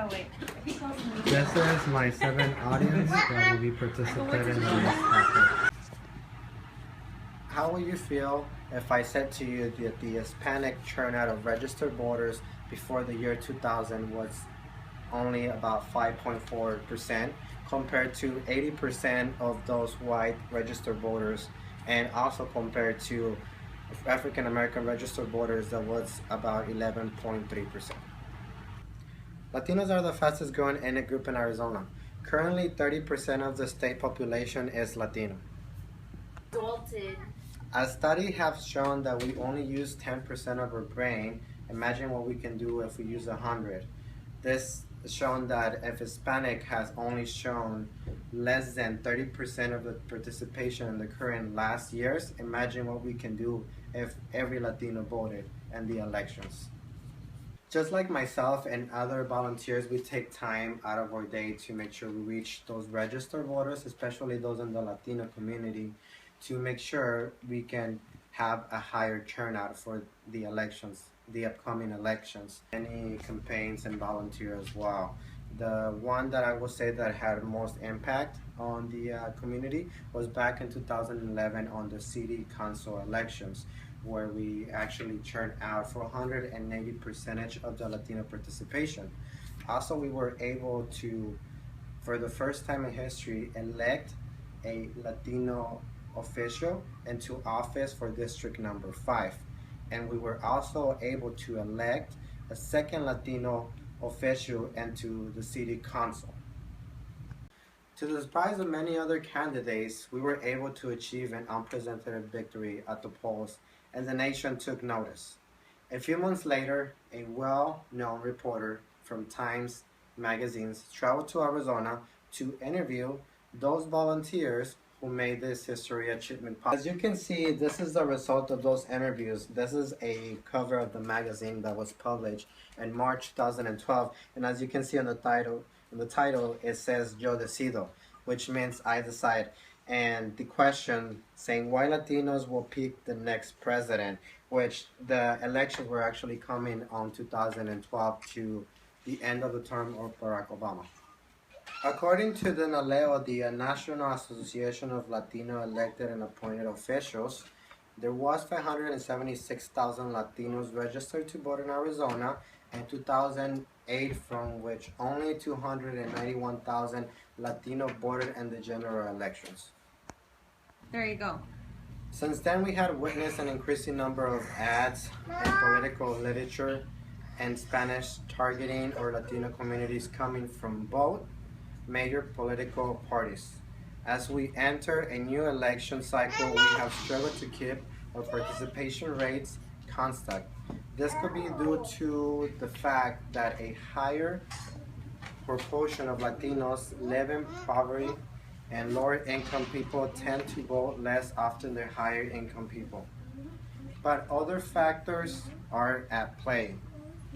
Oh wait. This is my 7 audience that will be participating in this effort. How will you feel if I said to you that the Hispanic turnout of registered voters before the year 2000 was only about 5.4% compared to 80% of those white registered voters, and also compared to African American registered voters that was about 11.3%. Latinos are the fastest growing ethnic group in Arizona. Currently, 30% of the state population is Latino. A study has shown that we only use 10% of our brain. Imagine what we can do if we use 100. This has shown that if Hispanic has only shown less than 30% of the participation in the current last years, imagine what we can do if every Latino voted in the elections. Just like myself and other volunteers, we take time out of our day to make sure we reach those registered voters, especially those in the Latino community, to make sure we can have a higher turnout for the elections, the upcoming elections. Many campaigns and volunteers as well. The one that I will say that had most impact on the community was back in 2011 on the city council elections, where we actually turned out for 180% of the Latino participation. Also, we were able to, for the first time in history, elect a Latino official into office for district number 5. And we were also able to elect a second Latino official into the city council. To the surprise of many other candidates, we were able to achieve an unprecedented victory at the polls, and the nation took notice. A few months later, a well-known reporter from Times magazines traveled to Arizona to interview those volunteers who made this history achievement possible. As you can see, this is the result of those interviews. This is a cover of the magazine that was published in March 2012, and as you can see on the title, it says Yo Decido, which means I decide. And the question saying why Latinos will pick the next president, which the elections were actually coming on 2012 to the end of the term of Barack Obama. According to the NALEO, the National Association of Latino Elected and Appointed Officials, there was 576,000 Latinos registered to vote in Arizona in 2008, from which only 291,000 Latino voted in the general elections. There you go. Since then, we had witnessed an increasing number of ads and political literature in Spanish targeting our Latino communities coming from both major political parties. As we enter a new election cycle, we have struggled to keep our participation rates constant. This could be due to the fact that a higher proportion of Latinos live in poverty, and lower income people tend to vote less often than higher income people. But other factors are at play.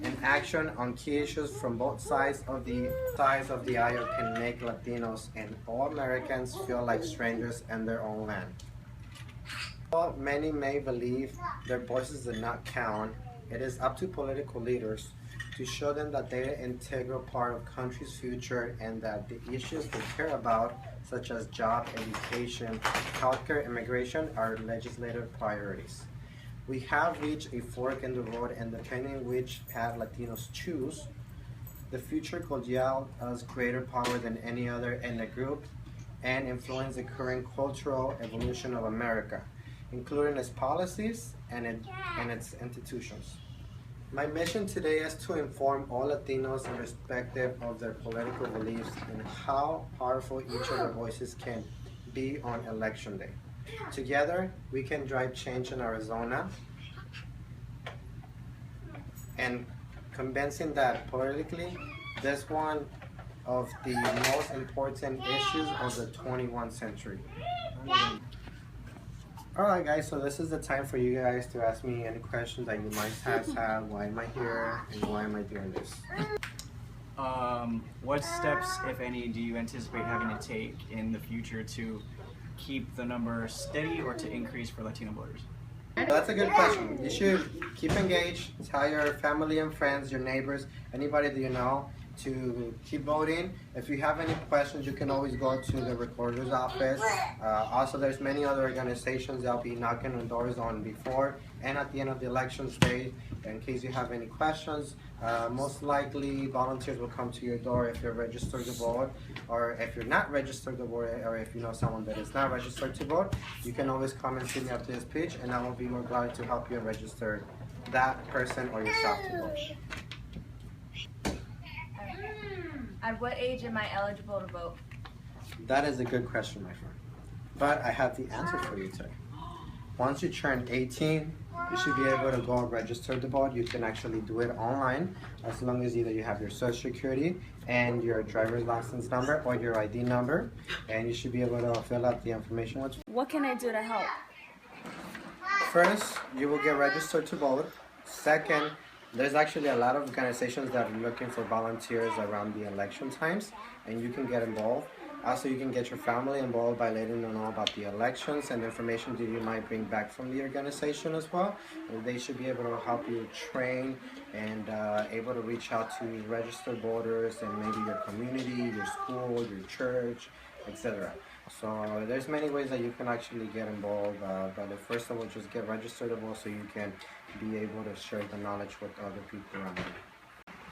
Inaction on key issues from both sides of the aisle can make Latinos and all Americans feel like strangers in their own land. While many may believe their voices do not count, it is up to political leaders to show them that they are an integral part of the country's future, and that the issues they care about, such as job, education, healthcare, immigration, are legislative priorities. We have reached a fork in the road, and depending which path Latinos choose, the future could yield us greater power than any other ethnic group and influence the current cultural evolution of America, including its policies and its institutions. My mission today is to inform all Latinos, irrespective of their political beliefs, and how powerful each of their voices can be on election day. Together, we can drive change in Arizona, and convincing that politically, this one of the most important issues of the 21st century. Alright guys, so this is the time for you guys to ask me any questions that you might have. Why am I here, and why am I doing this? What steps, if any, do you anticipate having to take in the future to keep the number steady or to increase for Latino voters? That's a good question. You should keep engaged, tell your family and friends, your neighbors, anybody that you know, to keep voting. If you have any questions, you can always go to the recorder's office. Also, there's many other organizations that'll be knocking on doors on before and at the end of the elections day. In case you have any questions, most likely volunteers will come to your door if you're registered to vote, or if you're not registered to vote, or if you know someone that is not registered to vote, you can always come and see me after this speech, and I will be more glad to help you register that person or yourself to vote. At what age am I eligible to vote? That is a good question, my friend. But I have the answer for you today. Once you turn 18, you should be able to go register to vote. You can actually do it online as long as either you have your social security and your driver's license number or your ID number, and you should be able to fill out the information. What can I do to help? First, you will get registered to vote. Second, there's actually a lot of organizations that are looking for volunteers around the election times, and you can get involved. Also, you can get your family involved by letting them know about the elections and information that you might bring back from the organization as well. And they should be able to help you train and able to reach out to registered voters and maybe your community, your school, your church, etc. So there's many ways that you can actually get involved, but first of all, just get registered to vote so you can be able to share the knowledge with other people around you.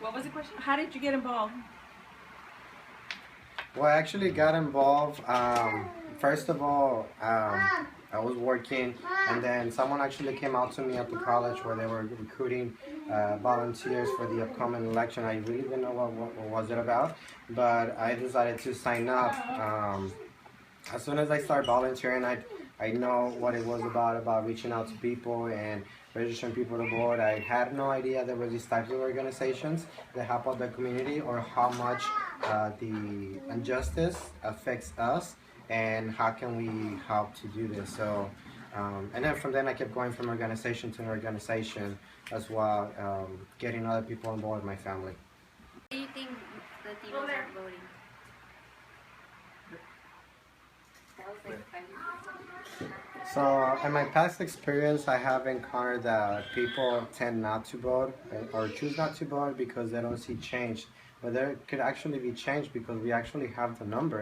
What was the question? How did you get involved? Well, I actually got involved. First of all, I was working, and then someone actually came out to me at the college where they were recruiting volunteers for the upcoming election. I really didn't know what was it about, but I decided to sign up. As soon as I started volunteering, I know what it was about reaching out to people and registering people to vote. I had no idea there were these types of organizations that help out the community, or how much the injustice affects us and how can we help to do this. So, and then from then I kept going from organization to organization as well, getting other people involved in my family. Do you think Latinos are voting? So in my past experience, I have encountered that people tend not to vote or choose not to vote because they don't see change. But there could actually be change because we actually have the numbers.